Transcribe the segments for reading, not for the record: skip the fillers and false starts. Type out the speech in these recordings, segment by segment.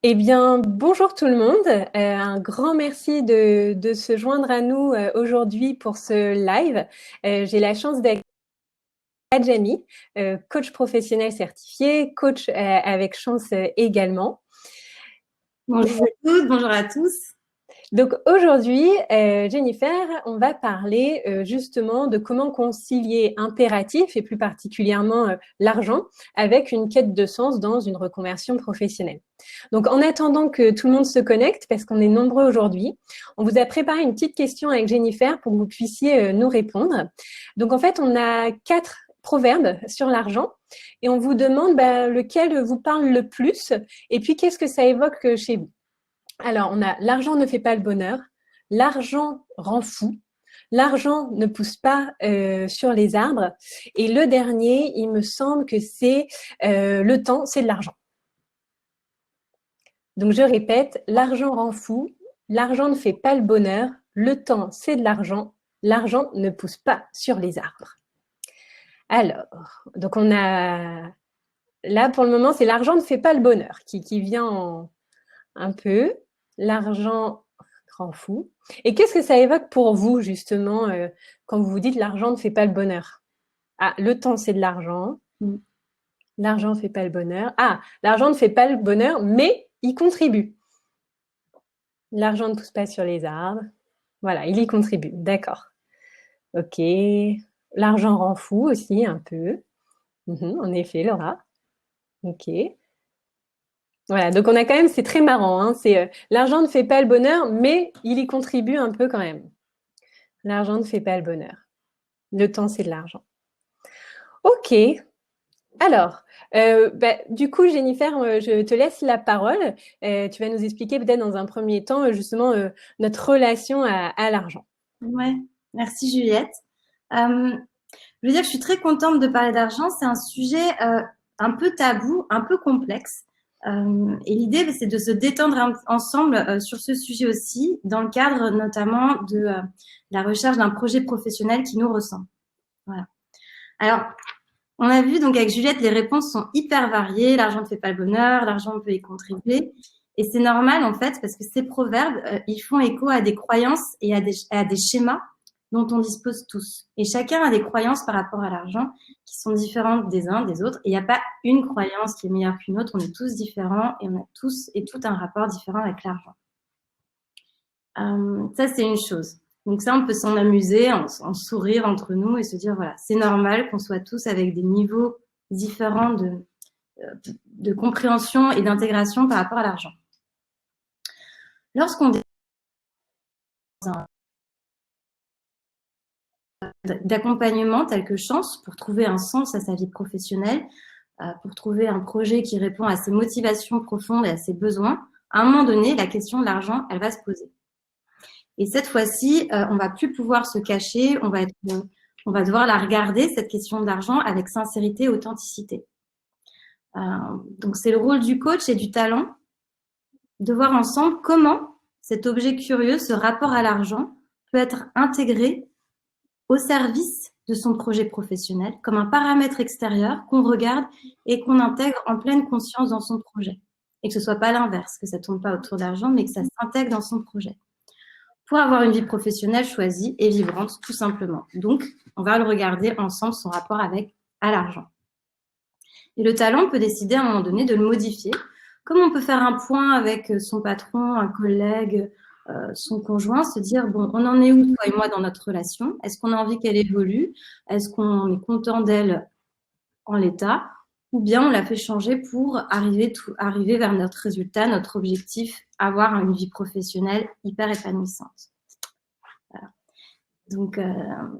Eh bien, bonjour tout le monde. Un grand merci de se joindre à nous aujourd'hui pour ce live. J'ai la chance d'être Adjami, coach professionnel certifié, coach avec chance également. Bonjour à toutes, bonjour à tous. Donc aujourd'hui, Jennifer, on va parler justement de comment concilier impératif et plus particulièrement l'argent avec une quête de sens dans une reconversion professionnelle. Donc en attendant que tout le monde se connecte, parce qu'on est nombreux aujourd'hui, on vous a préparé une petite question avec Jennifer pour que vous puissiez nous répondre. Donc en fait, on a 4 proverbes sur l'argent et on vous demande lequel vous parle le plus et puis qu'est-ce que ça évoque chez vous. Alors, on a l'argent ne fait pas le bonheur, l'argent rend fou, l'argent ne pousse pas sur les arbres, et le dernier, il me semble que c'est le temps, c'est de l'argent. Donc, je répète, l'argent rend fou, l'argent ne fait pas le bonheur, le temps, c'est de l'argent ne pousse pas sur les arbres. Alors, donc on a, là pour le moment, c'est l'argent ne fait pas le bonheur qui vient un peu. L'argent rend fou. Et qu'est-ce que ça évoque pour vous, justement, quand vous vous dites l'argent ne fait pas le bonheur? Ah, le temps, c'est de l'argent. L'argent ne fait pas le bonheur. Ah, l'argent ne fait pas le bonheur, mais il contribue. L'argent ne pousse pas sur les arbres. Voilà, il y contribue. D'accord. Ok. L'argent rend fou aussi, un peu. En effet, Laura. Ok. Voilà, donc on a quand même, c'est très marrant, hein, c'est l'argent ne fait pas le bonheur, mais il y contribue un peu quand même. L'argent ne fait pas le bonheur. Le temps, c'est de l'argent. Ok. Alors, du coup, Jennifer, je te laisse la parole. Tu vas nous expliquer peut-être dans un premier temps justement notre relation à l'argent. Ouais, merci Juliette. Je veux dire que je suis très contente de parler d'argent. C'est un sujet un peu tabou, un peu complexe. Et l'idée, c'est de se détendre ensemble sur ce sujet aussi, dans le cadre notamment de la recherche d'un projet professionnel qui nous ressemble. Voilà. Alors, on a vu donc avec Juliette, les réponses sont hyper variées. L'argent ne fait pas le bonheur, l'argent peut y contribuer. Et c'est normal en fait parce que ces proverbes, ils font écho à des croyances et à des schémas dont on dispose tous. Et chacun a des croyances par rapport à l'argent qui sont différentes des uns des autres. Et il n'y a pas une croyance qui est meilleure qu'une autre. On est tous différents et on a tous et tout un rapport différent avec l'argent. Ça, c'est une chose. Donc ça, on peut s'en amuser, en sourire entre nous et se dire, voilà, c'est normal qu'on soit tous avec des niveaux différents de compréhension et d'intégration par rapport à l'argent. Lorsqu'on est d'accompagnement tel que Chance pour trouver un sens à sa vie professionnelle, pour trouver un projet qui répond à ses motivations profondes et à ses besoins, à un moment donné, la question de l'argent, elle va se poser. Et cette fois-ci, on va plus pouvoir se cacher, on va devoir la regarder, cette question de l'argent, avec sincérité et authenticité. Donc, c'est le rôle du coach et du talent de voir ensemble comment cet objet curieux, ce rapport à l'argent, peut être intégré au service de son projet professionnel, comme un paramètre extérieur qu'on regarde et qu'on intègre en pleine conscience dans son projet. Et que ce soit pas l'inverse, que ça tourne pas autour d'argent, mais que ça s'intègre dans son projet. Pour avoir une vie professionnelle choisie et vibrante, tout simplement. Donc, on va le regarder ensemble, son rapport à l'argent. Et le talent peut décider à un moment donné de le modifier, comme on peut faire un point avec son patron, un collègue, son conjoint, se dire, bon, on en est où, toi et moi, dans notre relation? Est-ce qu'on a envie qu'elle évolue? Est-ce qu'on est content d'elle en l'état? Ou bien on la fait changer pour arriver vers notre résultat, notre objectif, avoir une vie professionnelle hyper épanouissante. Voilà. Donc,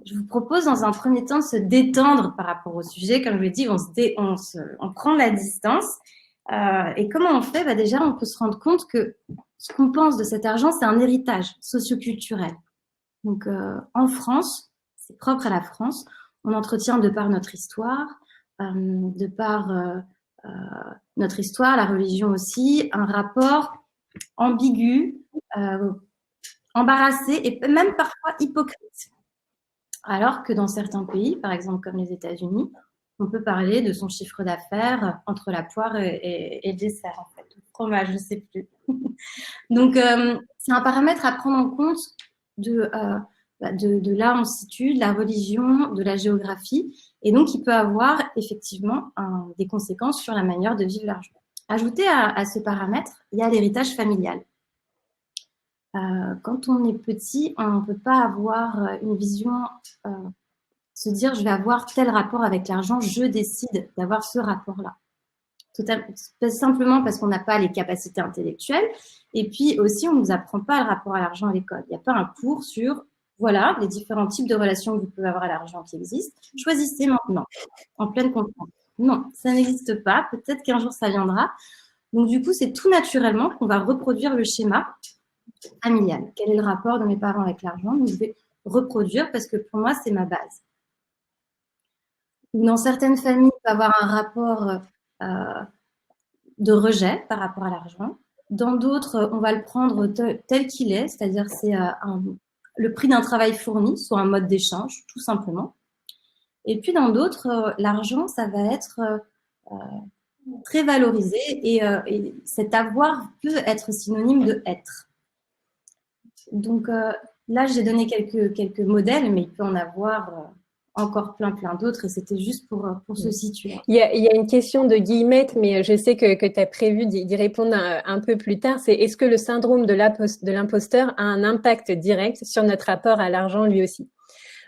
je vous propose dans un premier temps de se détendre par rapport au sujet. Comme je l'ai dit, on prend la distance. Et comment on fait? Déjà, on peut se rendre compte que ce qu'on pense de cet argent, c'est un héritage socioculturel. Donc, en France, c'est propre à la France, on entretient de par notre histoire, de par notre histoire, la religion aussi, un rapport ambigu, embarrassé et même parfois hypocrite. Alors que dans certains pays, par exemple comme les États-Unis, on peut parler de son chiffre d'affaires entre la poire et le dessert, en fait. fromage, je ne sais plus. Donc, c'est un paramètre à prendre en compte de là où on se situe, de la religion, de la géographie. Et donc, il peut avoir effectivement des conséquences sur la manière de vivre l'argent. Ajouté à ce paramètre, il y a l'héritage familial. Quand on est petit, on ne peut pas avoir une vision, se dire je vais avoir tel rapport avec l'argent, je décide d'avoir ce rapport-là. Simplement parce qu'on n'a pas les capacités intellectuelles. Et puis aussi, on ne nous apprend pas le rapport à l'argent à l'école. Il n'y a pas un cours sur, voilà, les différents types de relations que vous pouvez avoir à l'argent qui existent. Choisissez maintenant, en pleine conscience. Non, ça n'existe pas. Peut-être qu'un jour, ça viendra. Donc, du coup, c'est tout naturellement qu'on va reproduire le schéma familial. Quel est le rapport de mes parents avec l'argent? Donc, je vais reproduire parce que pour moi, c'est ma base. Dans certaines familles, on peut avoir un rapport de rejet par rapport à l'argent. Dans d'autres, on va le prendre tel qu'il est, c'est-à-dire c'est le prix d'un travail fourni, soit un mode d'échange, tout simplement. Et puis dans d'autres, l'argent, ça va être très valorisé et cet avoir peut être synonyme de être. Donc là, j'ai donné quelques modèles, mais il peut en avoir encore plein d'autres et c'était juste pour se situer. Il y a une question de Guillemette, mais je sais que tu as prévu d'y répondre un peu plus tard. C'est est-ce que le syndrome de l'imposteur a un impact direct sur notre rapport à l'argent lui aussi?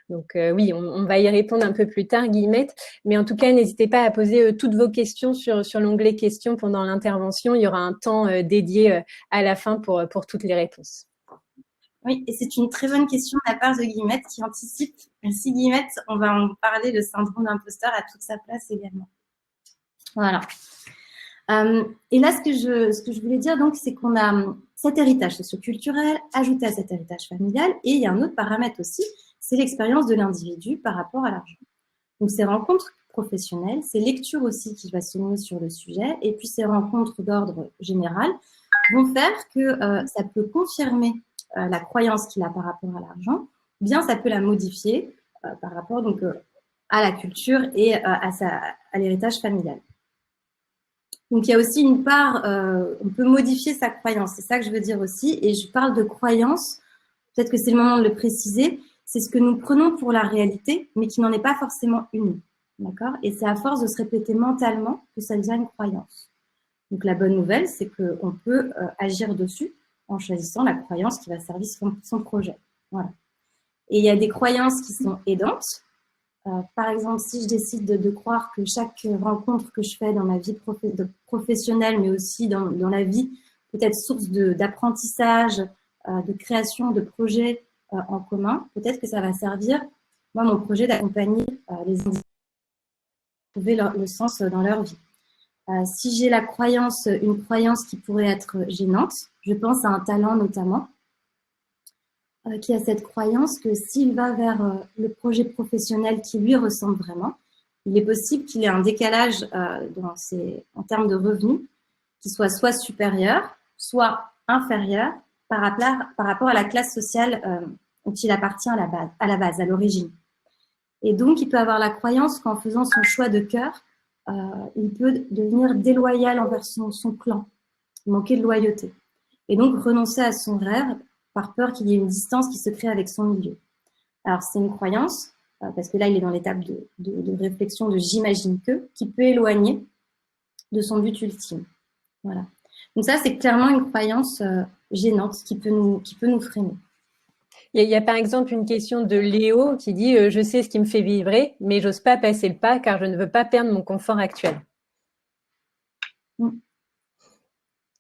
Donc oui, on va y répondre un peu plus tard, Guillemette. Mais en tout cas, n'hésitez pas à poser toutes vos questions sur l'onglet questions pendant l'intervention. Il y aura un temps dédié à la fin pour toutes les réponses. Oui, et c'est une très bonne question de la part de Guillemette qui anticipe. Merci Guillemette, on va en parler, le syndrome d'imposteur a toute sa place également. Voilà. Et là, ce que je voulais dire, donc, c'est qu'on a cet héritage socioculturel ajouté à cet héritage familial et il y a un autre paramètre aussi, c'est l'expérience de l'individu par rapport à l'argent. Donc, ces rencontres professionnelles, ces lectures aussi qui va se nouer sur le sujet et puis ces rencontres d'ordre général vont faire que ça peut confirmer la croyance qu'il a par rapport à l'argent, ou bien ça peut la modifier par rapport donc, à la culture et à l'héritage familial. Donc, il y a aussi une part, on peut modifier sa croyance, c'est ça que je veux dire aussi, et je parle de croyance, peut-être que c'est le moment de le préciser, c'est ce que nous prenons pour la réalité, mais qui n'en est pas forcément une, d'accord? Et c'est à force de se répéter mentalement que ça devient une croyance. Donc, la bonne nouvelle, c'est qu'on peut agir dessus en choisissant la croyance qui va servir son projet. Voilà. Et il y a des croyances qui sont aidantes. Par exemple, si je décide de croire que chaque rencontre que je fais dans ma vie professionnelle, mais aussi dans la vie, peut être source d'apprentissage, de création de projets en commun, peut-être que ça va servir, moi, mon projet d'accompagner les individus à trouver le sens dans leur vie. Si j'ai une croyance qui pourrait être gênante, je pense à un talent notamment, qui a cette croyance que s'il va vers le projet professionnel qui lui ressemble vraiment, il est possible qu'il ait un décalage en termes de revenus qui soit supérieur, soit inférieur par rapport à la classe sociale dont il appartient à la l'origine. Et donc, il peut avoir la croyance qu'en faisant son choix de cœur, il peut devenir déloyal envers son clan, manquer de loyauté. Et donc, renoncer à son rêve par peur qu'il y ait une distance qui se crée avec son milieu. Alors, c'est une croyance, parce que là, il est dans l'étape de réflexion de j'imagine que, qui peut éloigner de son but ultime. Voilà. Donc ça, c'est clairement une croyance gênante qui peut nous freiner. Il y a par exemple une question de Léo qui dit « Je sais ce qui me fait vibrer, mais j'ose pas passer le pas car je ne veux pas perdre mon confort actuel. »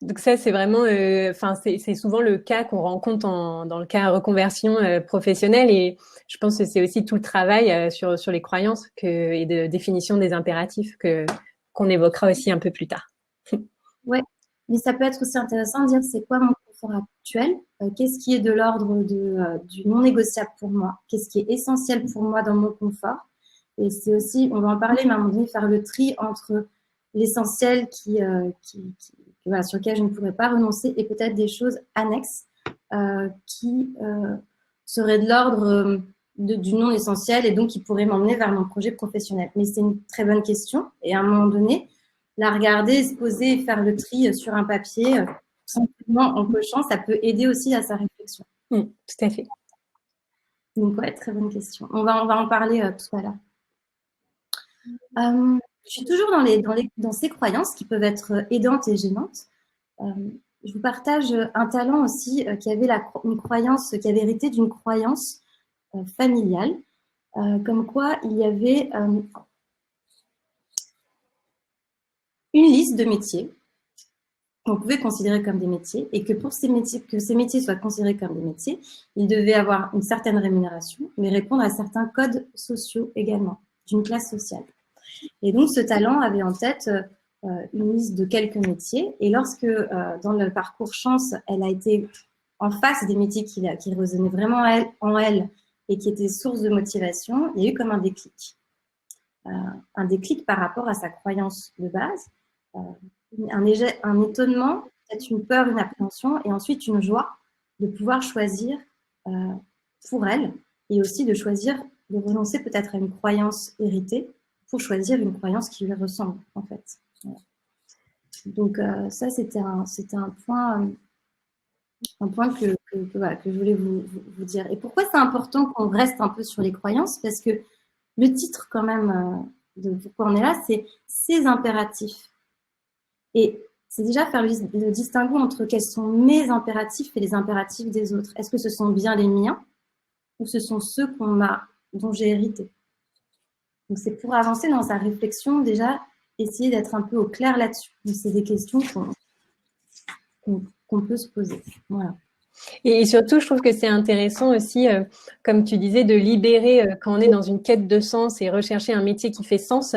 Donc ça, c'est vraiment, c'est souvent le cas qu'on rencontre dans le cas reconversion professionnelle et je pense que c'est aussi tout le travail sur les croyances et de définition des impératifs qu'on évoquera aussi un peu plus tard. Ouais, mais ça peut être aussi intéressant de dire c'est quoi mon confort actuel, qu'est-ce qui est de l'ordre du non négociable pour moi, qu'est-ce qui est essentiel pour moi dans mon confort. Et c'est aussi, on va en parler, mais à un moment donné, faire le tri entre l'essentiel sur lequel je ne pourrais pas renoncer et peut-être des choses annexes qui seraient de l'ordre du non essentiel et donc qui pourraient m'emmener vers mon projet professionnel. Mais c'est une très bonne question et à un moment donné, la regarder, se poser et faire le tri sur un papier, simplement en cochant, ça peut aider aussi à sa réflexion. Tout à fait. Donc, ouais, très bonne question. On va en parler tout à l'heure. Je suis toujours dans ces croyances qui peuvent être aidantes et gênantes. Je vous partage un talent aussi qui avait une croyance, qui avait hérité d'une croyance familiale, comme quoi il y avait une liste de métiers qu'on pouvait considérer comme des métiers et que pour ces métiers soient considérés comme des métiers, ils devaient avoir une certaine rémunération, mais répondre à certains codes sociaux également, d'une classe sociale. Et donc, ce talent avait en tête une liste de quelques métiers. Et lorsque, dans le parcours chance, elle a été en face des métiers qui résonnaient vraiment en elle et qui étaient source de motivation, il y a eu comme un déclic. Un déclic par rapport à sa croyance de base, un étonnement, peut-être une peur, une appréhension, et ensuite une joie de pouvoir choisir pour elle, et aussi de choisir de renoncer peut-être à une croyance héritée pour choisir une croyance qui lui ressemble, en fait. Voilà. Donc, ça, c'était un point que je voulais vous dire. Et pourquoi c'est important qu'on reste un peu sur les croyances? Parce que le titre, quand même, de pourquoi on est là, c'est ces impératifs. Et c'est déjà faire le distinguo entre quels sont mes impératifs et les impératifs des autres. Est-ce que ce sont bien les miens ou ce sont ceux dont j'ai hérité? Donc, c'est pour avancer dans sa réflexion, déjà, essayer d'être un peu au clair là-dessus. Donc, c'est des questions qu'on peut se poser. Voilà. Et surtout, je trouve que c'est intéressant aussi, comme tu disais, de libérer, quand on est dans une quête de sens et rechercher un métier qui fait sens,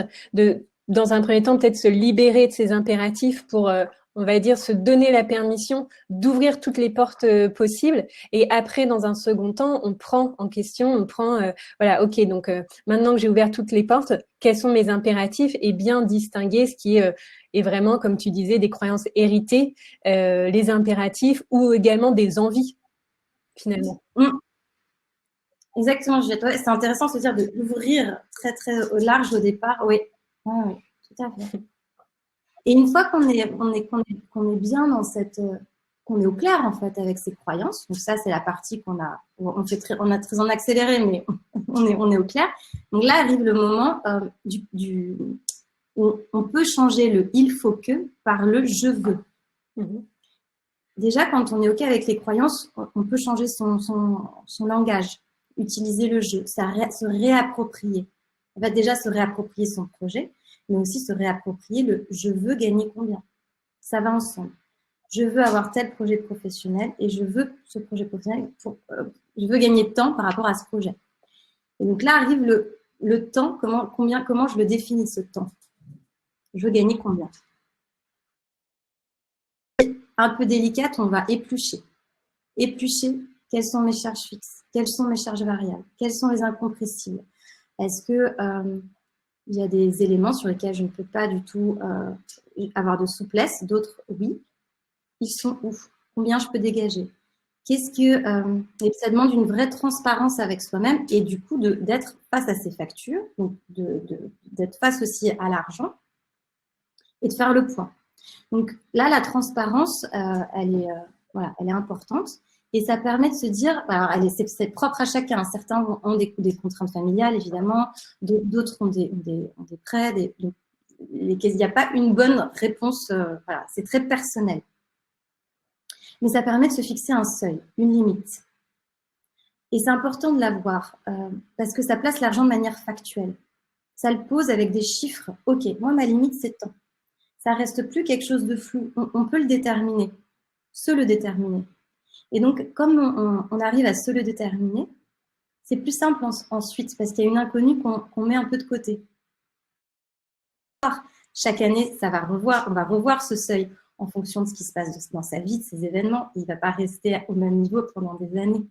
dans un premier temps, peut-être se libérer de ces impératifs pour, on va dire, se donner la permission d'ouvrir toutes les portes possibles. Et après, dans un second temps, on prend en question, voilà, ok, donc maintenant que j'ai ouvert toutes les portes, quels sont mes impératifs et bien distinguer ce qui est vraiment, comme tu disais, des croyances héritées, les impératifs ou également des envies, finalement. Exactement, Juliette. Ouais, c'est intéressant de se dire d'ouvrir très, très large au départ. Oui, ouais, tout à fait. Et une fois qu'on est bien dans qu'on est au clair en fait avec ses croyances, donc ça c'est la partie on a très en accéléré, mais on est au clair. Donc là arrive le moment où on peut changer le il faut que par le je veux. Déjà quand on est ok avec les croyances, on peut changer son langage, utiliser le je, se réapproprier. On va déjà se réapproprier son projet, mais aussi se réapproprier le « je veux gagner combien ». Ça va ensemble. Je veux avoir tel projet professionnel et je veux ce projet professionnel, je veux gagner de temps par rapport à ce projet. Et donc là arrive le temps, comment je le définis ce temps. Je veux gagner combien. Un peu délicate, on va éplucher. Éplucher, quelles sont mes charges fixes, quelles sont mes charges variables, quels sont les incompressibles. Est-ce que il y a des éléments sur lesquels je ne peux pas du tout avoir de souplesse, d'autres oui. Ils sont où? Combien je peux dégager? Et ça demande une vraie transparence avec soi-même et du coup d'être face à ses factures, donc d'être face aussi à l'argent et de faire le point. Donc là, la transparence, elle est importante. Et ça permet de se dire, alors c'est propre à chacun. Certains ont des contraintes familiales, évidemment. D'autres ont des prêts. Il n'y a pas une bonne réponse. Voilà, c'est très personnel. Mais ça permet de se fixer un seuil, une limite. Et c'est important de l'avoir parce que ça place l'argent de manière factuelle. Ça le pose avec des chiffres. Ok, moi, ma limite, c'est tant. Ça reste plus quelque chose de flou. On peut le déterminer, se le déterminer. Et donc, comme on arrive à se le déterminer, c'est plus simple ensuite parce qu'il y a une inconnue qu'on met un peu de côté. Chaque année, on va revoir ce seuil en fonction de ce qui se passe dans sa vie, de ses événements. Il ne va pas rester au même niveau pendant des années.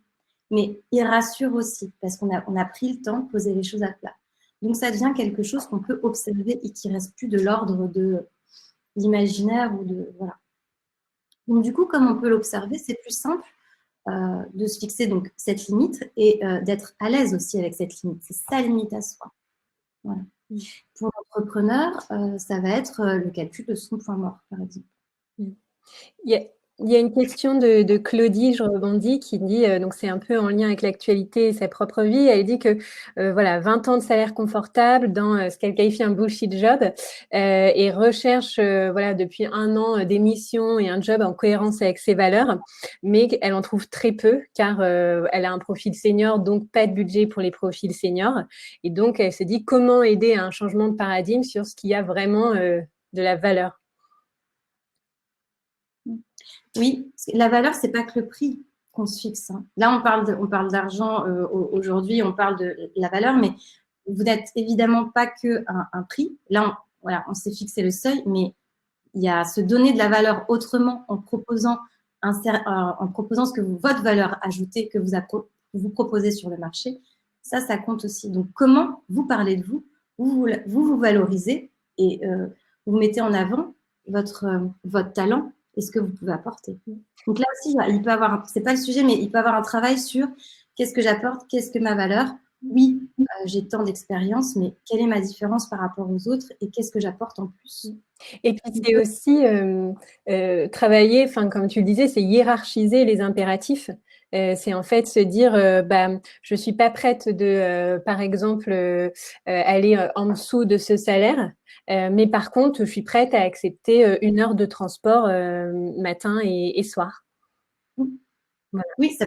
Mais il rassure aussi parce qu'on a pris le temps de poser les choses à plat. Donc, ça devient quelque chose qu'on peut observer et qui ne reste plus de l'ordre de l'imaginaire ou de… Voilà. Donc, du coup, comme on peut l'observer, c'est plus simple de se fixer donc cette limite et d'être à l'aise aussi avec cette limite. C'est sa limite à soi. Voilà. Pour l'entrepreneur, ça va être le calcul de son point mort, par exemple. Il y a, il y a une question de Claudie, je rebondis, qui dit, donc c'est un peu en lien avec l'actualité et sa propre vie, elle dit que voilà, 20 ans de salaire confortable dans ce qu'elle qualifie un bullshit job et recherche voilà, depuis 1 an des missions et un job en cohérence avec ses valeurs, mais elle en trouve très peu car elle a un profil senior, donc pas de budget pour les profils seniors. Et donc elle se dit comment aider à un changement de paradigme sur ce qui a vraiment de la valeur. Oui, la valeur, c'est pas que le prix qu'on se fixe. Hein. Là, on parle d'argent aujourd'hui, on parle de la valeur, mais vous n'êtes évidemment pas que un prix. Là, voilà, on s'est fixé le seuil, mais il y a se donner de la valeur autrement en proposant ce que votre valeur ajoutée que vous proposez sur le marché. Ça compte aussi. Donc, comment vous parlez de vous, vous valorisez et vous mettez en avant votre talent et ce que vous pouvez apporter. Donc là aussi, il peut avoir, c'est pas le sujet, mais il peut avoir un travail sur qu'est-ce que j'apporte, qu'est-ce que ma valeur. Oui, j'ai tant d'expérience, mais quelle est ma différence par rapport aux autres et qu'est-ce que j'apporte en plus? Et puis c'est aussi travailler, enfin comme tu le disais, c'est hiérarchiser les impératifs. C'est en fait se dire, je suis pas prête de, par exemple, aller en dessous de ce salaire, mais par contre, je suis prête à accepter 1 heure de transport matin et soir. Voilà. Oui, ça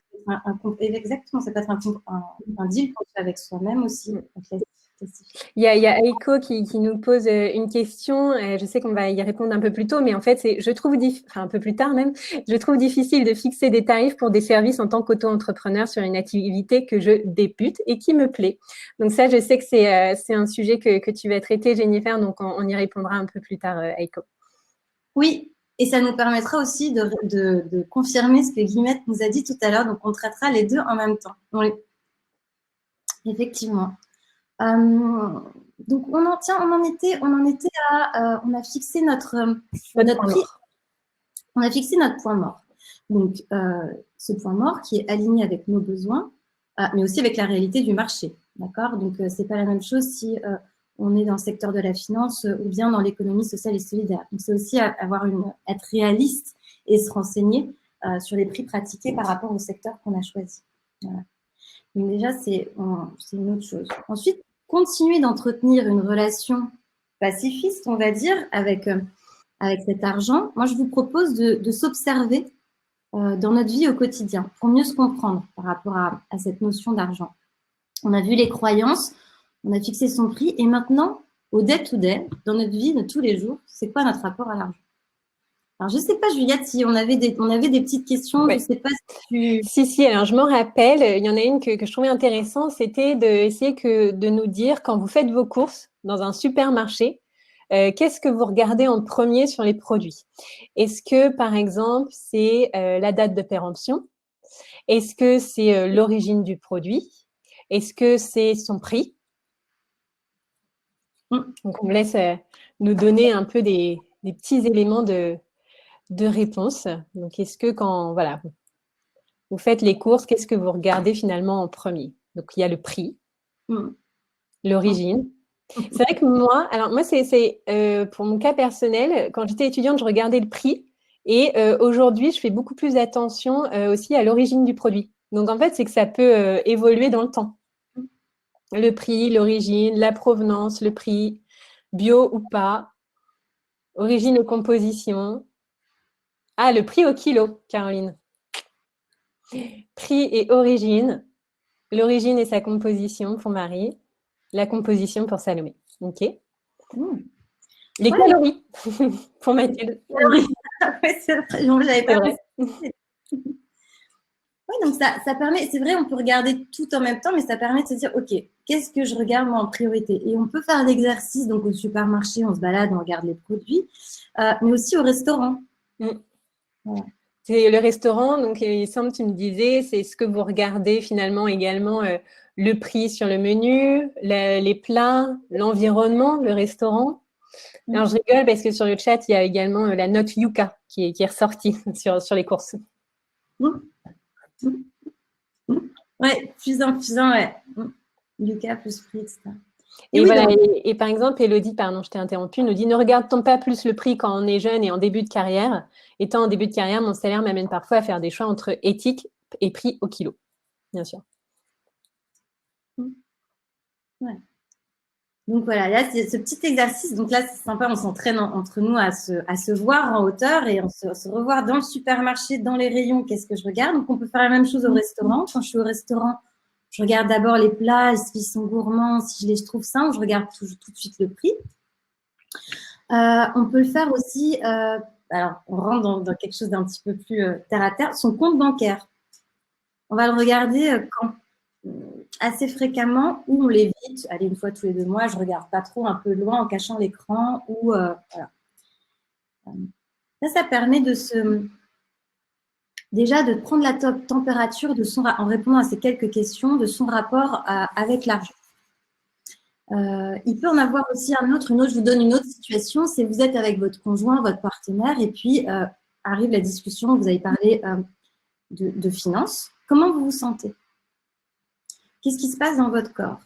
peut être exactement, ça peut être un deal qu'on fait avec soi-même aussi. Il y a Eiko qui nous pose une question. Je sais qu'on va y répondre un peu plus tôt, mais en fait, je trouve, un peu plus tard même, je trouve difficile de fixer des tarifs pour des services en tant qu'auto-entrepreneur sur une activité que je débute et qui me plaît. Donc ça, je sais que c'est un sujet que tu vas traiter, Jennifer, donc on y répondra un peu plus tard, Eiko. Oui, et ça nous permettra aussi de confirmer ce que Guillemette nous a dit tout à l'heure. Donc, on traitera les deux en même temps. Oui, effectivement. Donc, on en était à, on a fixé notre prix. On a fixé notre point mort. Donc, ce point mort qui est aligné avec nos besoins, mais aussi avec la réalité du marché. D'accord? Donc, c'est pas la même chose si on est dans le secteur de la finance ou bien dans l'économie sociale et solidaire. Donc, c'est aussi être réaliste et se renseigner sur les prix pratiqués par rapport au secteur qu'on a choisi. Voilà. Donc déjà, c'est une autre chose. Ensuite, continuer d'entretenir une relation pacifiste, on va dire, avec cet argent. Moi, je vous propose de s'observer dans notre vie au quotidien pour mieux se comprendre par rapport à cette notion d'argent. On a vu les croyances, on a fixé son prix et maintenant, au day-to-day, dans notre vie de tous les jours, c'est quoi notre rapport à l'argent? Alors, je ne sais pas, Juliette, si on avait des petites questions. Ouais. Je ne sais pas si tu… Si, alors je m'en rappelle, il y en a une que je trouvais intéressante, c'était d'essayer de nous dire, quand vous faites vos courses dans un supermarché, qu'est-ce que vous regardez en premier sur les produits? Est-ce que, par exemple, c'est la date de péremption? Est-ce que c'est l'origine du produit? Est-ce que c'est son prix? Donc, on me laisse nous donner un peu des petits éléments de réponse. Donc, est-ce que quand vous faites les courses, qu'est-ce que vous regardez finalement en premier? Donc, il y a le prix, l'origine. C'est vrai que moi, c'est pour mon cas personnel, quand j'étais étudiante, je regardais le prix et aujourd'hui, je fais beaucoup plus attention aussi à l'origine du produit. Donc, en fait, c'est que ça peut évoluer dans le temps. Le prix, l'origine, la provenance, le prix, bio ou pas, origine et composition. Ah, le prix au kilo, Caroline. Prix et origine. L'origine et sa composition pour Marie. La composition pour Salomé. OK. Les calories pour Mathilde. Oui, c'est vrai. J'avais pas pensé. Oui, donc ça permet, c'est vrai, on peut regarder tout en même temps, mais ça permet de se dire, OK, qu'est-ce que je regarde moi en priorité? Et on peut faire l'exercice, donc au supermarché, on se balade, on regarde les produits, mais aussi au restaurant. Voilà. C'est le restaurant, donc il semble, tu me disais, c'est ce que vous regardez finalement également le prix sur le menu, les plats, l'environnement, le restaurant. Alors je rigole parce que sur le chat, il y a également la note Yuka qui est ressortie sur les courses. Ouais, plus un, ouais. Yuka plus prix, etc. Et Et oui, voilà, donc, et par exemple, Elodie, pardon, je t'ai interrompu, nous dit: «Ne regarde-t-on pas plus le prix quand on est jeune et en début de carrière? Étant en début de carrière, mon salaire m'amène parfois à faire des choix entre éthique et prix au kilo». Bien sûr. ouais. Donc voilà, là, c'est ce petit exercice. Donc là, c'est sympa, on s'entraîne entre nous à se voir en hauteur et se revoir dans le supermarché, dans les rayons, qu'est-ce que je regarde. Donc on peut faire la même chose au restaurant. Quand je suis au restaurant, je regarde d'abord les plats, s'ils sont gourmands, si je les trouve sains, ou je regarde tout de suite le prix. On peut le faire aussi, alors on rentre dans quelque chose d'un petit peu plus terre à terre, son compte bancaire. On va le regarder assez fréquemment ou on l'évite. Allez, une fois tous les 2 mois, je regarde pas trop, un peu de loin en cachant l'écran. Ou voilà. Ça permet déjà de prendre la température de en répondant à ces quelques questions, de son rapport avec l'argent. Il peut en avoir aussi une autre, je vous donne une autre situation, c'est vous êtes avec votre conjoint, votre partenaire, et puis arrive la discussion, vous avez parlé de finances. Comment vous vous sentez? Qu'est-ce qui se passe dans votre corps?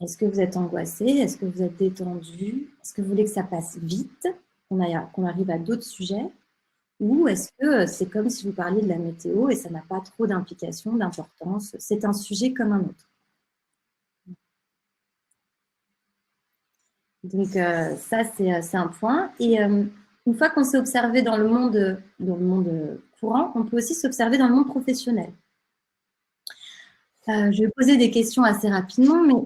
Est-ce que vous êtes angoissé? Est-ce que vous êtes détendu? Est-ce que vous voulez que ça passe vite, qu'on arrive à d'autres sujets? Ou est-ce que c'est comme si vous parliez de la météo et ça n'a pas trop d'implication, d'importance? C'est un sujet comme un autre. Donc ça, c'est un point. Et une fois qu'on s'est observé dans le monde courant, on peut aussi s'observer dans le monde professionnel. Je vais poser des questions assez rapidement, mais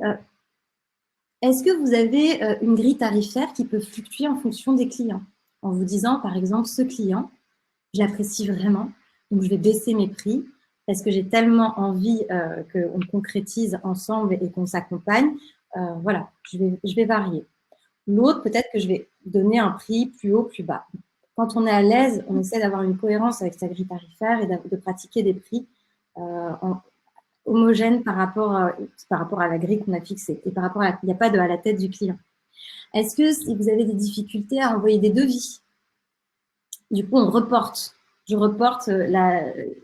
est-ce que vous avez une grille tarifaire qui peut fluctuer en fonction des clients? En vous disant, par exemple, ce client, je l'apprécie vraiment, donc je vais baisser mes prix parce que j'ai tellement envie qu'on concrétise ensemble et qu'on s'accompagne. Voilà, je vais varier. L'autre, peut-être que je vais donner un prix plus haut, plus bas. Quand on est à l'aise, on essaie d'avoir une cohérence avec sa grille tarifaire et de pratiquer des prix homogènes par rapport à la grille qu'on a fixée et par rapport il n'y a pas à la tête du client. Est-ce que si vous avez des difficultés à envoyer des devis, du coup, je reporte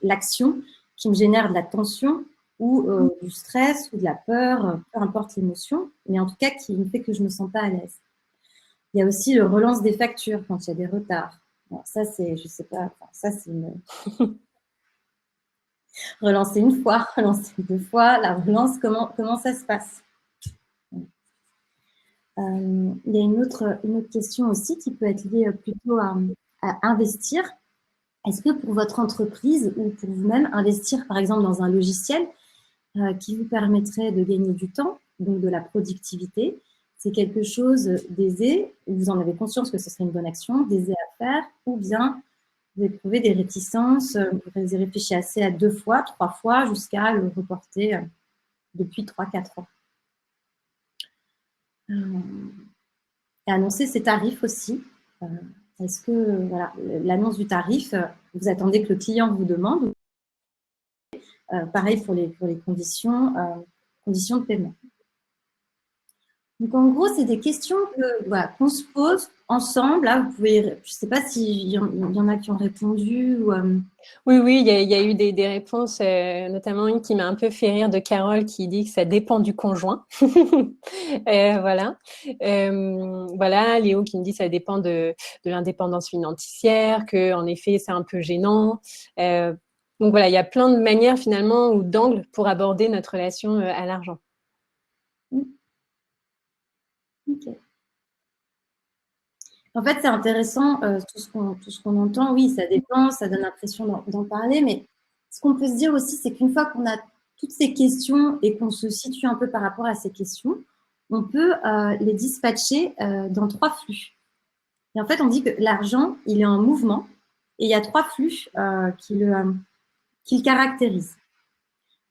l'action qui me génère de la tension ou du stress ou de la peur, peu importe l'émotion, mais en tout cas qui me fait que je ne me sens pas à l'aise. Il y a aussi le relance des factures quand il y a des retards. Bon, ça, c'est, je sais pas, ça, c'est une... relancer une fois, relancer 2 fois, la relance, comment ça se passe? Il y a une autre question aussi qui peut être liée plutôt à investir. Est-ce que pour votre entreprise ou pour vous-même, investir par exemple dans un logiciel qui vous permettrait de gagner du temps, donc de la productivité, c'est quelque chose d'aisé, vous en avez conscience que ce serait une bonne action, d'aisé à faire, ou bien vous éprouvez des réticences, vous réfléchissez assez à 2 fois, 3 fois, jusqu'à le reporter depuis 3-4 ans. Et annoncer ses tarifs aussi. Est-ce que voilà, l'annonce du tarif, vous attendez que le client vous demande? Pareil pour les conditions de paiement. Donc, en gros, c'est des questions qu'on se pose ensemble. Là, vous pouvez, je ne sais pas s'il y en a qui ont répondu. Ou, Oui, il y a eu des réponses, notamment une qui m'a un peu fait rire de Carole qui dit que ça dépend du conjoint. Voilà. Voilà, Léo qui me dit que ça dépend de l'indépendance financière, que en effet, c'est un peu gênant. Donc voilà, il y a plein de manières finalement ou d'angles pour aborder notre relation à l'argent. Ok. En fait, c'est intéressant tout ce qu'on entend. Oui, ça dépend, ça donne l'impression d'en parler, mais ce qu'on peut se dire aussi, c'est qu'une fois qu'on a toutes ces questions et qu'on se situe un peu par rapport à ces questions, on peut les dispatcher dans 3 flux. Et en fait, on dit que l'argent, il est en mouvement et il y a 3 flux qui le caractérisent.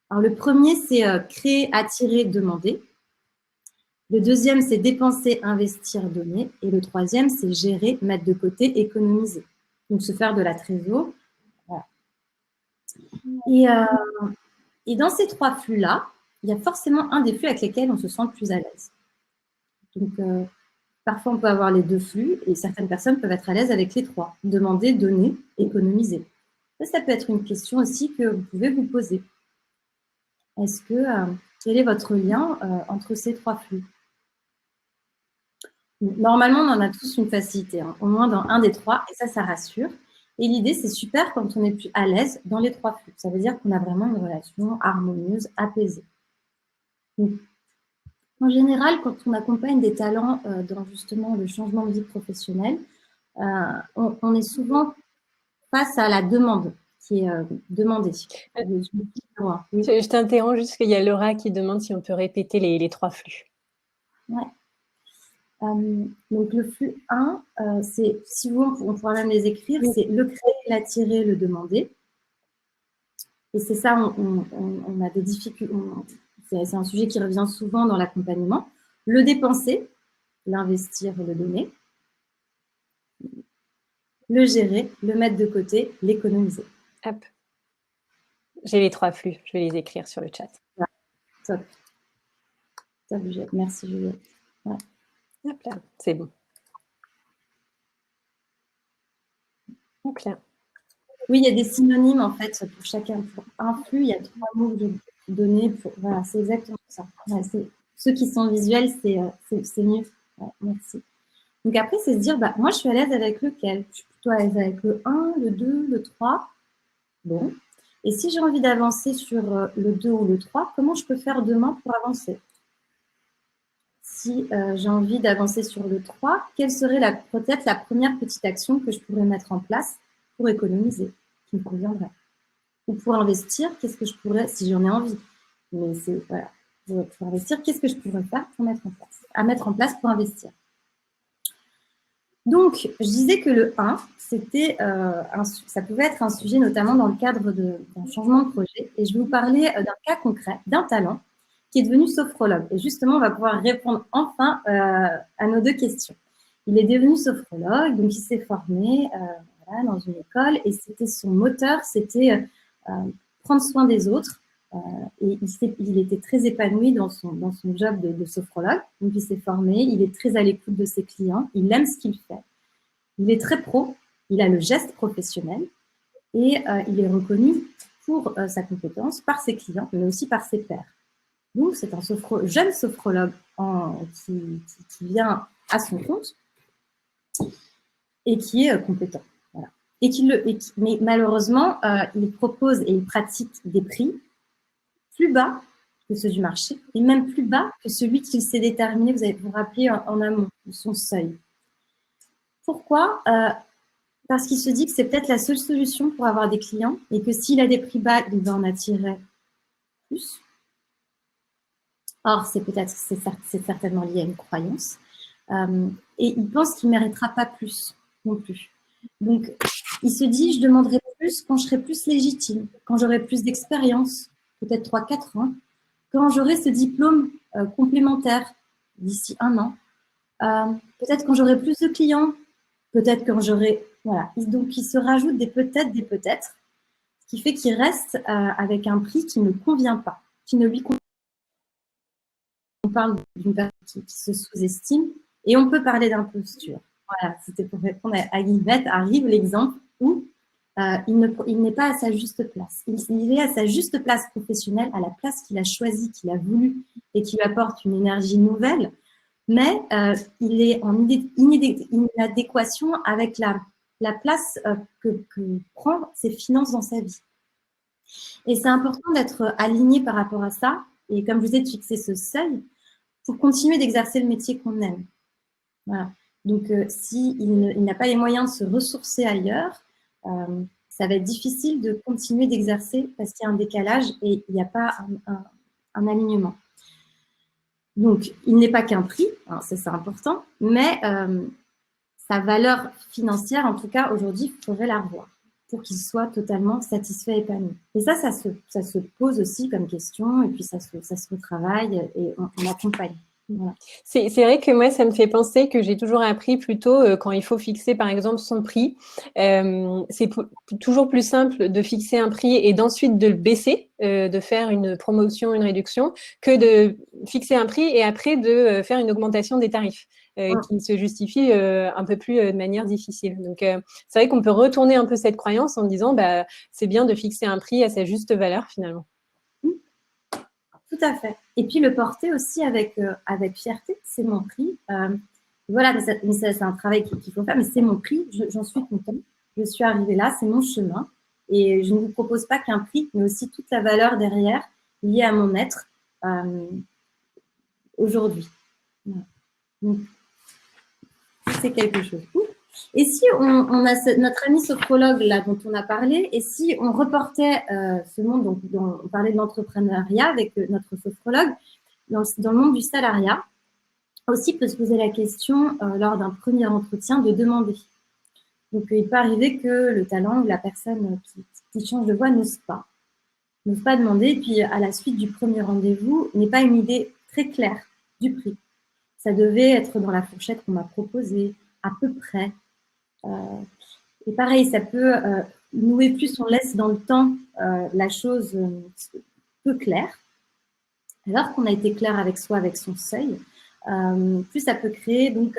Alors, le premier, c'est créer, attirer, demander. Le deuxième, c'est dépenser, investir, donner. Et le troisième, c'est gérer, mettre de côté, économiser. Donc, se faire de la trésor. Voilà. Et dans ces 3 flux-là, il y a forcément un des flux avec lesquels on se sent plus à l'aise. Donc, parfois, on peut avoir les 2 flux et certaines personnes peuvent être à l'aise avec les 3. Demander, donner, économiser. Ça peut être une question aussi que vous pouvez vous poser. Est-ce que Quel est votre lien entre ces trois flux? Normalement, on en a tous une facilité, hein, au moins dans un des trois, et ça rassure. Et l'idée, c'est super quand on est plus à l'aise dans les trois flux. Ça veut dire qu'on a vraiment une relation harmonieuse, apaisée. Donc, en général, quand on accompagne des talents dans justement le changement de vie professionnelle, on est souvent face à la demande qui est demandée. Oui. Oui. Je t'interromps juste qu'il y a Laura qui demande si on peut répéter les trois flux. Ouais. Donc le flux 1, c'est, si vous voulez, on pourra même les écrire, c'est le créer, l'attirer, le demander. Et c'est ça, on a des difficultés, c'est un sujet qui revient souvent dans l'accompagnement. Le dépenser, l'investir, le donner. Le gérer, le mettre de côté, l'économiser. Hop. J'ai les trois flux, je vais les écrire sur le chat. Voilà. Top. Top, merci Juliette. Ouais. Hop là, c'est bon. Donc là. Oui, il y a des synonymes en fait pour chacun. Pour un flux, il y a trois mots que j'ai donnés. Voilà, c'est exactement ça. Ouais, ceux qui sont visuels, c'est mieux. Ouais, merci. Donc après, c'est se dire, bah, moi, je suis à l'aise avec lequel? Je suis plutôt à l'aise avec le 1, le 2, le 3. Bon. Et si j'ai envie d'avancer sur le 2 ou le 3, comment je peux faire demain pour avancer? Si j'ai envie d'avancer sur le 3, quelle serait peut-être la première petite action que je pourrais mettre en place pour économiser, qui me conviendrait? Ou pour investir, qu'est-ce que je pourrais, si j'en ai envie? Mais c'est, voilà, pour investir, qu'est-ce que je pourrais faire pour mettre en place pour investir? Donc, je disais que le 1, c'était, ça pouvait être un sujet notamment dans le cadre d'un changement de projet. Et je vais vous parler d'un cas concret, d'un talent qui est devenu sophrologue. Et justement, on va pouvoir répondre enfin à nos deux questions. Il est devenu sophrologue, donc il s'est formé voilà, dans une école et c'était son moteur, c'était prendre soin des autres. Et il était très épanoui dans son job de sophrologue. Donc, il s'est formé, il est très à l'écoute de ses clients, il aime ce qu'il fait. Il est très pro, il a le geste professionnel et il est reconnu pour sa compétence par ses clients, mais aussi par ses pairs. Donc, c'est un jeune sophrologue qui vient à son compte et qui est compétent. Voilà. Mais malheureusement, il propose et il pratique des prix plus bas que ceux du marché, et même plus bas que celui qu'il s'est déterminé, vous allez vous rappeler en amont de son seuil. Pourquoi? Parce qu'il se dit que c'est peut-être la seule solution pour avoir des clients et que s'il a des prix bas, il va en attirer plus. Or, c'est certainement lié à une croyance. Et il pense qu'il ne méritera pas plus non plus. Donc, il se dit, je demanderai plus quand je serai plus légitime, quand j'aurai plus d'expérience, peut-être 3-4 ans, quand j'aurai ce diplôme complémentaire d'ici 1 an, peut-être quand j'aurai plus de clients, peut-être quand j'aurai... Voilà. Donc, il se rajoute des peut-être, ce qui fait qu'il reste avec un prix qui ne convient pas, qui ne lui convient pas. On parle d'une personne qui se sous-estime et on peut parler d'imposture. Voilà, c'était pour répondre à Yvette. Arrive l'exemple où il n'est pas à sa juste place. Il est à sa juste place professionnelle, à la place qu'il a choisie, qu'il a voulu et qui lui apporte une énergie nouvelle, mais il est en inadéquation avec la place que prend ses finances dans sa vie. Et c'est important d'être aligné par rapport à ça et comme je vous ai de fixer ce seuil pour continuer d'exercer le métier qu'on aime. Voilà. Donc, s'il n'a pas les moyens de se ressourcer ailleurs, ça va être difficile de continuer d'exercer parce qu'il y a un décalage et il n'y a pas un alignement. Donc, il n'est pas qu'un prix, hein, c'est important, mais sa valeur financière, en tout cas aujourd'hui, il faudrait la revoir pour qu'il soit totalement satisfait et épanoui. Et ça se pose aussi comme question et puis ça se retravaille et on accompagne. Voilà. C'est vrai que moi, ça me fait penser que j'ai toujours appris plutôt quand il faut fixer, par exemple, son prix. C'est toujours plus simple de fixer un prix et d'ensuite de le baisser, de faire une promotion, une réduction, que de fixer un prix et après de faire une augmentation des tarifs qui se justifie un peu plus de manière difficile. Donc, c'est vrai qu'on peut retourner un peu cette croyance en disant, bah, c'est bien de fixer un prix à sa juste valeur finalement. Tout à fait. Et puis le porter aussi avec fierté, c'est mon prix. Voilà, mais ça, c'est un travail qu'il faut faire, mais c'est mon prix, j'en suis contente. Je suis arrivée là, c'est mon chemin. Et je ne vous propose pas qu'un prix, mais aussi toute la valeur derrière liée à mon être aujourd'hui. Voilà. Donc, c'est quelque chose. Et si on a notre ami sophrologue là dont on a parlé, et si on reportait ce monde, donc on parlait de l'entrepreneuriat avec notre sophrologue, dans le monde du salariat, aussi peut se poser la question lors d'un premier entretien de demander. Donc il peut arriver que le talent ou la personne qui change de voie n'ose pas demander, et puis à la suite du premier rendez-vous, n'ait pas une idée très claire du prix. Ça devait être dans la fourchette qu'on m'a proposée, à peu près. Et pareil, ça peut nouer plus on laisse dans le temps la chose peu claire, alors qu'on a été clair avec soi, avec son seuil, plus ça peut créer donc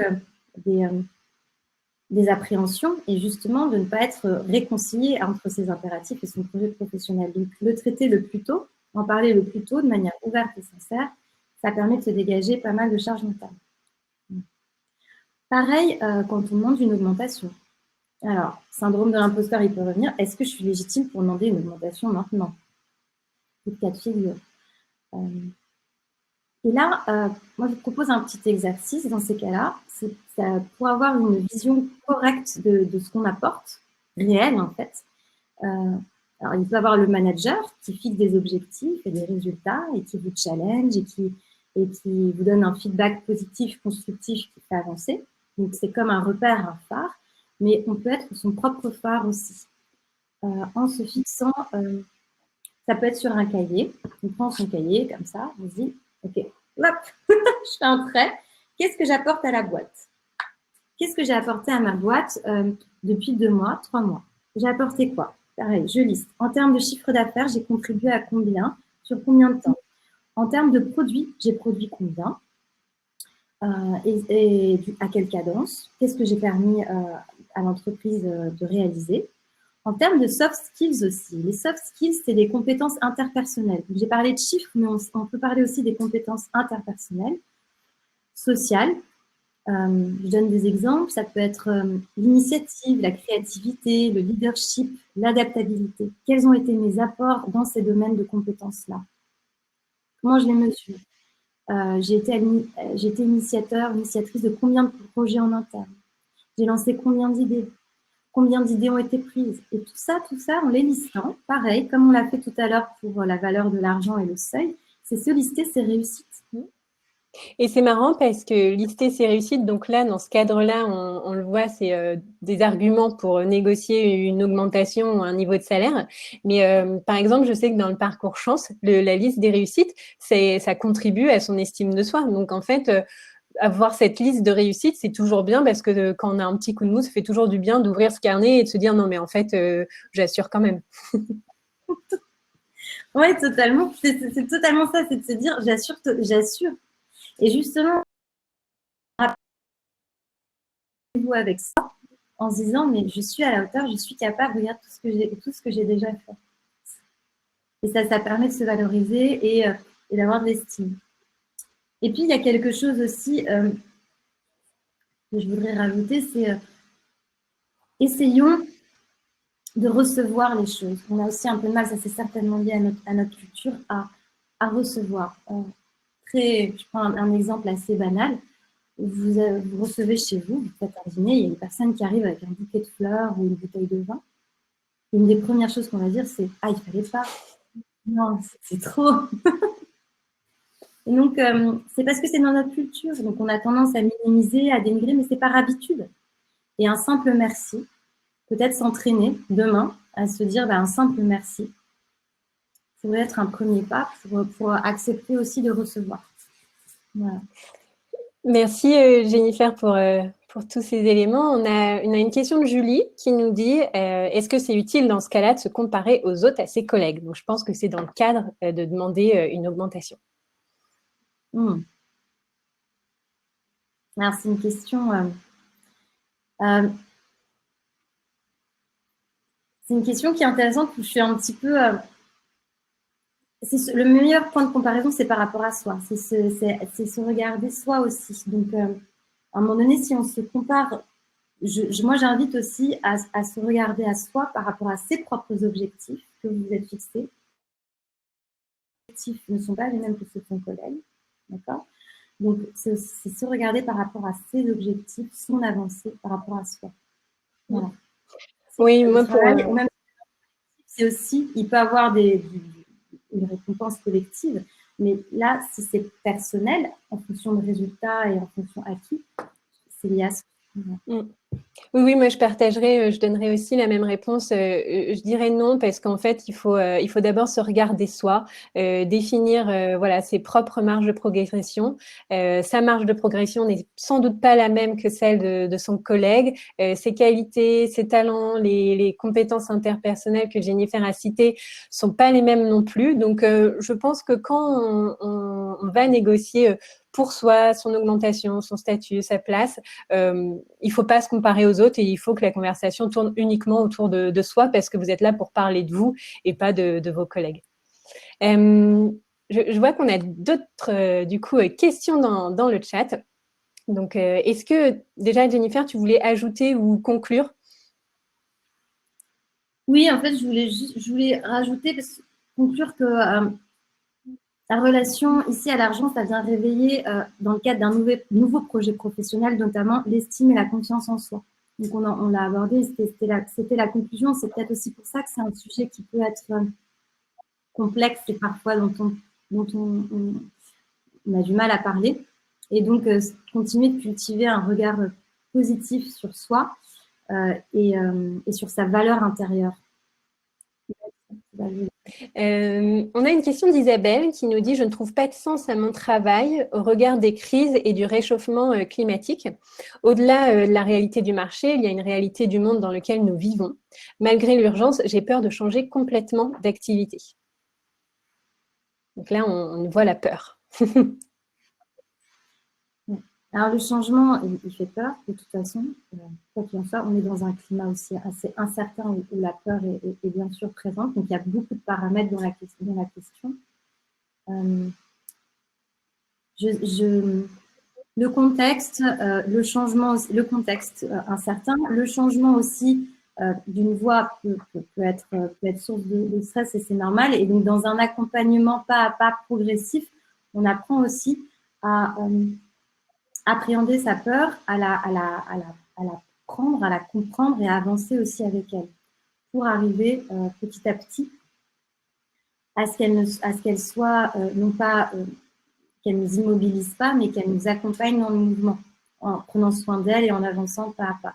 des appréhensions et justement de ne pas être réconcilié entre ses impératifs et son projet professionnel. Donc le traiter le plus tôt, en parler le plus tôt de manière ouverte et sincère, ça permet de se dégager pas mal de charge mentale. Pareil quand on demande une augmentation. Alors, syndrome de l'imposteur, il peut revenir. Est-ce que je suis légitime pour demander une augmentation maintenant? C'est le cas de figure. Et là, moi, je vous propose un petit exercice dans ces cas-là. C'est pour avoir une vision correcte de ce qu'on apporte, réelle en fait. Alors, il peut y avoir le manager qui fixe des objectifs et des résultats et qui vous challenge et qui vous donne un feedback positif, constructif qui fait avancer. Donc, c'est comme un repère, un phare. Mais on peut être son propre phare aussi. En se fixant, ça peut être sur un cahier. On prend son cahier comme ça, on se dit, ok, hop, je fais un trait. Qu'est-ce que j'apporte à la boîte? Qu'est-ce que j'ai apporté à ma boîte depuis 2 mois, 3 mois? J'ai apporté quoi? Pareil, je liste. En termes de chiffre d'affaires, j'ai contribué à combien? Sur combien de temps? En termes de produits, j'ai produit combien? Et à quelle cadence? Qu'est-ce que j'ai permis à l'entreprise de réaliser? En termes de soft skills aussi. Les soft skills, c'est des compétences interpersonnelles. J'ai parlé de chiffres, mais on peut parler aussi des compétences interpersonnelles, sociales. Je donne des exemples. Ça peut être l'initiative, la créativité, le leadership, l'adaptabilité. Quels ont été mes apports dans ces domaines de compétences-là? Comment je les mesure? J'ai été initiatrice de combien de projets en interne? J'ai lancé combien d'idées? Combien d'idées ont été prises? Et tout ça, en les listant, pareil, comme on l'a fait tout à l'heure pour la valeur de l'argent et le seuil, c'est se lister ses réussites. Et c'est marrant parce que lister ses réussites, donc là, dans ce cadre-là, on le voit, c'est des arguments pour négocier une augmentation ou un niveau de salaire. Mais par exemple, je sais que dans le parcours chance, la liste des réussites, ça contribue à son estime de soi. Donc en fait, avoir cette liste de réussites, c'est toujours bien parce que quand on a un petit coup de mou, ça fait toujours du bien d'ouvrir ce carnet et de se dire non, mais en fait, j'assure quand même. Oui, totalement. C'est totalement ça, c'est de se dire j'assure. Et justement, vous avec ça, en se disant mais je suis à la hauteur, je suis capable, regarde tout ce que j'ai déjà fait. Et ça permet de se valoriser et d'avoir de l'estime. Et puis il y a quelque chose aussi que je voudrais rajouter, c'est essayons de recevoir les choses. On a aussi un peu de mal, ça c'est certainement lié à notre culture, à recevoir. Je prends un exemple assez banal. Vous recevez chez vous, vous faites un dîner, il y a une personne qui arrive avec un bouquet de fleurs ou une bouteille de vin. Et une des premières choses qu'on va dire, c'est « Ah, il fallait pas. Non, c'est trop. » Et donc, c'est parce que c'est dans notre culture. Donc, on a tendance à minimiser, à dénigrer, mais c'est par habitude. Et un simple merci, peut-être s'entraîner demain à se dire un simple merci pourrait être un premier pas pour accepter aussi de recevoir. Voilà. Merci Jennifer pour tous ces éléments. On a une question de Julie qui nous dit est-ce que c'est utile dans ce cas-là de se comparer aux autres, à ses collègues? Donc je pense que c'est dans le cadre de demander une augmentation. Alors c'est une question c'est une question qui est intéressante où je suis un petit peu le meilleur point de comparaison, c'est par rapport à soi. C'est se regarder soi aussi. Donc, à un moment donné, si on se compare, moi, j'invite aussi à se regarder à soi par rapport à ses propres objectifs que vous vous êtes fixés. Les objectifs ne sont pas les mêmes que ceux de son collègue. D'accord? Donc, c'est se regarder par rapport à ses objectifs, son avancée par rapport à soi. Voilà. Oui, moi, c'est aussi, il peut avoir une récompense collective, mais là, si c'est personnel, en fonction de résultats et en fonction à qui, c'est lié à ça. Oui, moi je partagerai, je donnerai aussi la même réponse. Je dirais non parce qu'en fait, il faut d'abord se regarder soi, définir voilà ses propres marges de progression. Sa marge de progression n'est sans doute pas la même que celle de son collègue. Ses qualités, ses talents, les compétences interpersonnelles que Jennifer a citées sont pas les mêmes non plus. Donc, je pense que quand on va négocier pour soi, son augmentation, son statut, sa place, il ne faut pas se comparer aux autres et il faut que la conversation tourne uniquement autour de soi parce que vous êtes là pour parler de vous et pas de vos collègues. Je vois qu'on a d'autres du coup questions dans le chat. Donc, est-ce que déjà, Jennifer, tu voulais ajouter ou conclure? Oui, en fait, je voulais rajouter, conclure que la relation ici à l'argent, ça vient réveiller, dans le cadre d'un nouveau projet professionnel, notamment l'estime et la confiance en soi. Donc, on l'a abordé, c'était la conclusion. C'est peut-être aussi pour ça que c'est un sujet qui peut être complexe et parfois dont on a du mal à parler. Et donc, continuer de cultiver un regard positif sur soi et sur sa valeur intérieure. On a une question d'Isabelle qui nous dit « Je ne trouve pas de sens à mon travail au regard des crises et du réchauffement climatique. Au-delà de la réalité du marché, il y a une réalité du monde dans lequel nous vivons. Malgré l'urgence, j'ai peur de changer complètement d'activité. » Donc là, on voit la peur. Alors, le changement, il fait peur, de toute façon. Quoi qu'il en soit, on est dans un climat aussi assez incertain où la peur est bien sûr présente. Donc, il y a beaucoup de paramètres dans la question. Le contexte, le changement, le contexte incertain, le changement aussi d'une voie peut être source de stress et c'est normal. Et donc, dans un accompagnement pas à pas progressif, on apprend aussi à appréhender sa peur, à la prendre, à la comprendre et à avancer aussi avec elle pour arriver petit à petit à ce qu'elle soit non pas qu'elle ne nous immobilise pas, mais qu'elle nous accompagne dans le mouvement en prenant soin d'elle et en avançant pas à pas.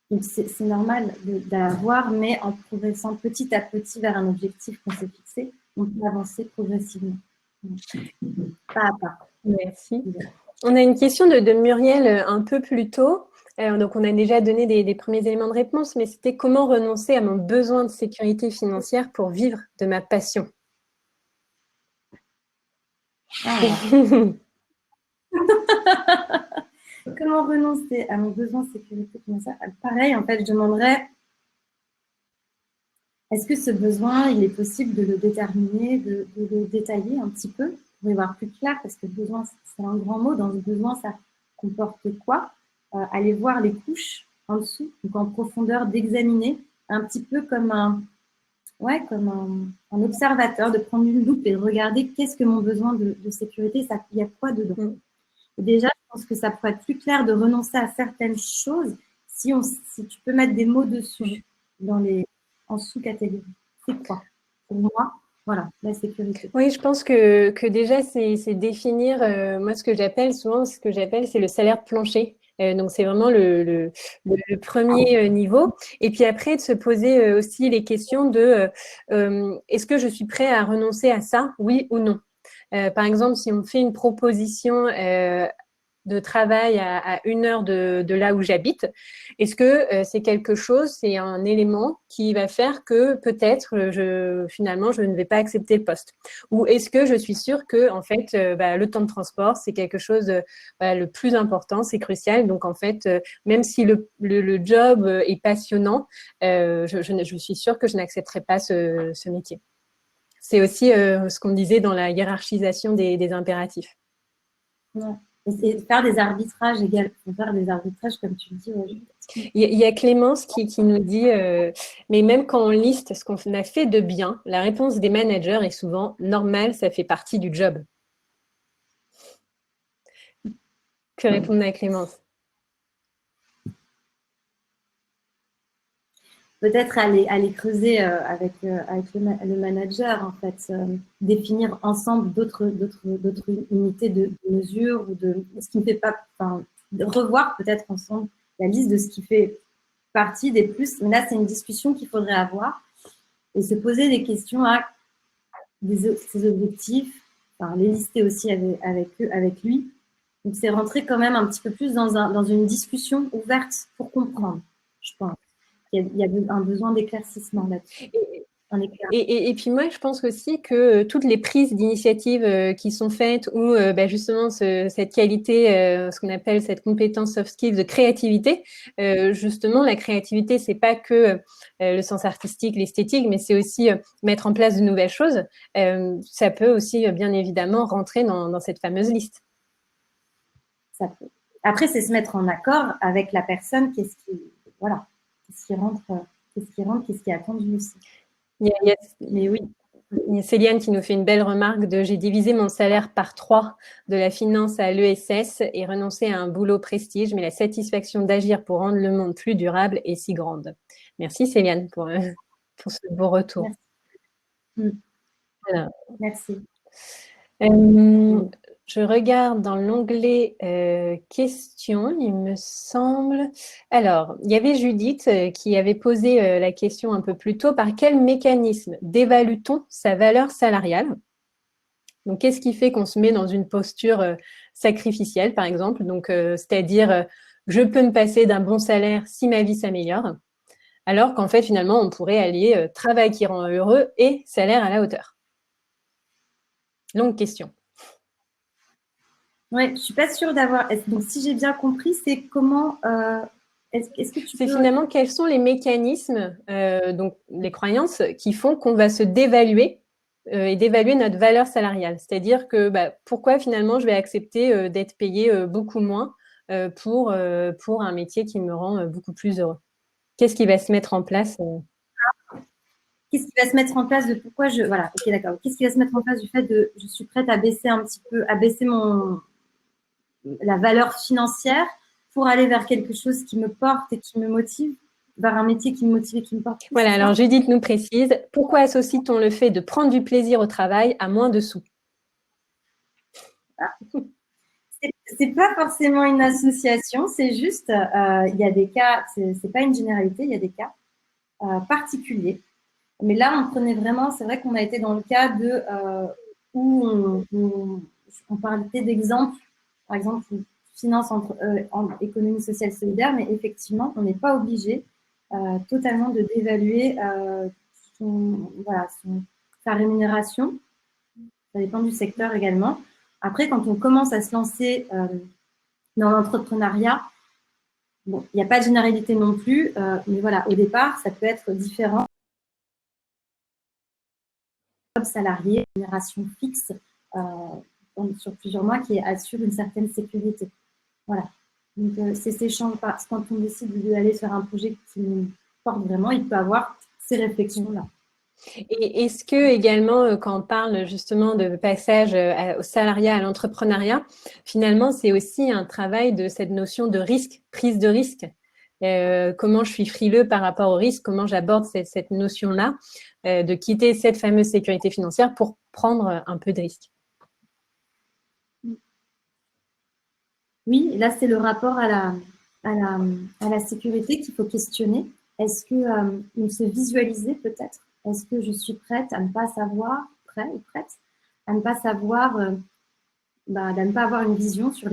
Donc c'est normal d'avoir, mais en progressant petit à petit vers un objectif qu'on s'est fixé, on peut avancer progressivement, pas à pas. Merci. On a une question de Muriel un peu plus tôt. Donc, on a déjà donné des premiers éléments de réponse, mais c'était comment renoncer à mon besoin de sécurité financière pour vivre de ma passion. Comment renoncer à mon besoin de sécurité financière? Pareil, en fait, je demanderais est-ce que ce besoin, il est possible de le déterminer, de le détailler un petit peu pour y voir plus clair? Parce que besoin, c'est un grand mot. Dans le besoin, ça comporte quoi? Aller voir les couches en dessous, donc en profondeur, d'examiner un petit peu comme un observateur, de prendre une loupe et de regarder qu'est-ce que mon besoin de sécurité, il y a quoi dedans. Et déjà, je pense que ça pourrait être plus clair de renoncer à certaines choses si tu peux mettre des mots dessus en sous-catégorie. C'est quoi? Pour moi, voilà, la sécurité. Oui, je pense que déjà, c'est définir, moi, ce que j'appelle, c'est le salaire de plancher. Donc, c'est vraiment le premier niveau. Et puis après, de se poser aussi les questions de est-ce que je suis prêt à renoncer à ça, oui ou non? Par exemple, si on me fait une proposition de travail à 1 heure de là où j'habite, est-ce que c'est quelque chose, c'est un élément qui va faire que peut-être finalement je ne vais pas accepter le poste? Ou est-ce que je suis sûre que en fait le temps de transport c'est quelque chose le plus important, c'est crucial. Donc en fait même si le job est passionnant, je suis sûre que je n'accepterai pas ce métier. C'est aussi ce qu'on disait dans la hiérarchisation des impératifs. Ouais. Et faire des arbitrages également, faire des arbitrages comme tu le dis. Ouais. Il y a Clémence qui nous dit mais même quand on liste ce qu'on a fait de bien, la réponse des managers est souvent normal, ça fait partie du job. Que répondre à Clémence? Peut-être aller creuser avec le manager, en fait, définir ensemble d'autres unités de mesure ou de ce qui ne fait pas, enfin, de revoir peut-être ensemble la liste de ce qui fait partie des plus. Mais là, c'est une discussion qu'il faudrait avoir et se poser des questions à ses objectifs, enfin, les lister aussi avec lui. Donc, c'est rentrer quand même un petit peu plus dans une discussion ouverte pour comprendre, je pense. Il y a un besoin d'éclaircissement là-dessus. Et puis moi, je pense aussi que toutes les prises d'initiative qui sont faites où justement cette qualité, ce qu'on appelle cette compétence soft skills de créativité, justement, la créativité, c'est pas que le sens artistique, l'esthétique, mais c'est aussi mettre en place de nouvelles choses. Ça peut aussi, bien évidemment, rentrer dans cette fameuse liste. Ça peut. Après, c'est se mettre en accord avec la personne, qu'est-ce qui rentre, qu'est-ce qui est attendu aussi. Mais oui. Il y a Céliane qui nous fait une belle remarque de « J'ai divisé mon salaire par 3 de la finance à l'ESS et renoncé à un boulot prestige, mais la satisfaction d'agir pour rendre le monde plus durable est si grande. » Merci Céliane pour ce beau retour. Merci. Voilà. Merci. Je regarde dans l'onglet questions, il me semble. Alors, il y avait Judith qui avait posé la question un peu plus tôt. Par quel mécanisme dévalue-t-on sa valeur salariale? Donc, qu'est-ce qui fait qu'on se met dans une posture sacrificielle, par exemple? Donc, c'est-à-dire, je peux me passer d'un bon salaire si ma vie s'améliore, alors qu'en fait, finalement, on pourrait allier travail qui rend heureux et salaire à la hauteur. Longue question. Oui, je ne suis pas sûre d'avoir. Donc, si j'ai bien compris, c'est comment. Est-ce que tu C'est finalement quels sont les mécanismes, donc les croyances qui font qu'on va se dévaluer et d'évaluer notre valeur salariale. C'est-à-dire que pourquoi finalement je vais accepter d'être payé beaucoup moins pour un métier qui me rend beaucoup plus heureux. Qu'est-ce qui va se mettre en place Qu'est-ce qui va se mettre en place de pourquoi je. Voilà, ok, d'accord. Qu'est-ce qui va se mettre en place du fait de je suis prête à baisser un petit peu, à baisser la valeur financière pour aller vers quelque chose qui me porte et qui me motive, vers un métier qui me motive et qui me porte. Voilà, alors Judith nous précise, pourquoi associe-t-on le fait de prendre du plaisir au travail à moins de sous? C'est pas forcément une association, c'est juste, il y a des cas, c'est pas une généralité, il y a des cas particuliers. Mais là, on prenait vraiment, c'est vrai qu'on a été dans le cas de où on parlait d'exemples, par exemple, finance en économie sociale solidaire, mais effectivement, on n'est pas obligé totalement de dévaluer sa rémunération. Ça dépend du secteur également. Après, quand on commence à se lancer dans l'entrepreneuriat, bon, il n'y a pas de généralité non plus, mais voilà, au départ, ça peut être différent. Salarié, rémunération fixe sur plusieurs mois qui assure une certaine sécurité. Voilà. Donc, c'est ces champs, quand on décide d'aller sur un projet qui nous porte vraiment, il peut avoir ces réflexions-là. Et est-ce que également, quand on parle justement de passage au salariat à l'entrepreneuriat, finalement, c'est aussi un travail de cette notion de risque, prise de risque. Comment je suis frileux par rapport au risque, comment j'aborde cette notion-là de quitter cette fameuse sécurité financière pour prendre un peu de risque. Oui, là, c'est le rapport à la sécurité qu'il faut questionner. Est-ce que se visualiser peut-être? Est-ce que je suis prête à ne pas savoir, à ne pas savoir, à ne pas avoir une vision sur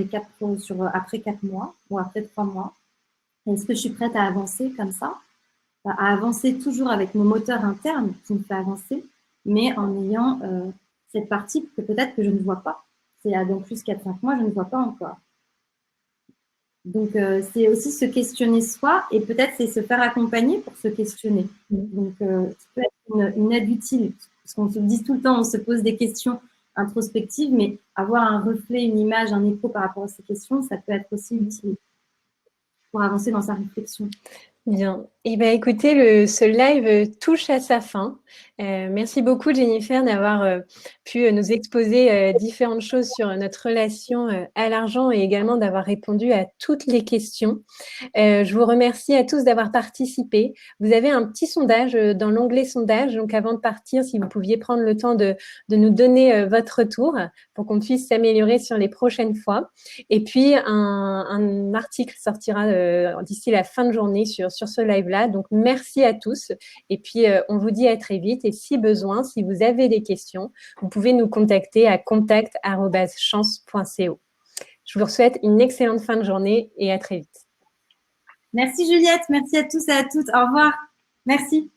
après 4 mois ou après 3 mois? Est-ce que je suis prête à avancer comme ça? À avancer toujours avec mon moteur interne qui me fait avancer, mais en ayant cette partie que peut-être que je ne vois pas. C'est dans plus 4-5 mois, je ne vois pas encore. Donc, c'est aussi se questionner soi et peut-être c'est se faire accompagner pour se questionner. Donc, ça peut être une aide utile parce qu'on se dit tout le temps, on se pose des questions introspectives, mais avoir un reflet, une image, un écho par rapport à ces questions, ça peut être aussi utile pour avancer dans sa réflexion. Bien. Eh bien, écoutez, ce live touche à sa fin. Merci beaucoup, Jennifer, d'avoir pu nous exposer différentes choses sur notre relation à l'argent et également d'avoir répondu à toutes les questions. Je vous remercie à tous d'avoir participé. Vous avez un petit sondage dans l'onglet sondage. Donc, avant de partir, si vous pouviez prendre le temps de nous donner votre retour pour qu'on puisse s'améliorer sur les prochaines fois. Et puis, un article sortira d'ici la fin de journée sur ce live-là. Donc, merci à tous. Et puis, on vous dit à très vite. Et si besoin, si vous avez des questions, vous pouvez nous contacter à contact@chance.co. Je vous souhaite une excellente fin de journée et à très vite. Merci Juliette, merci à tous et à toutes. Au revoir. Merci.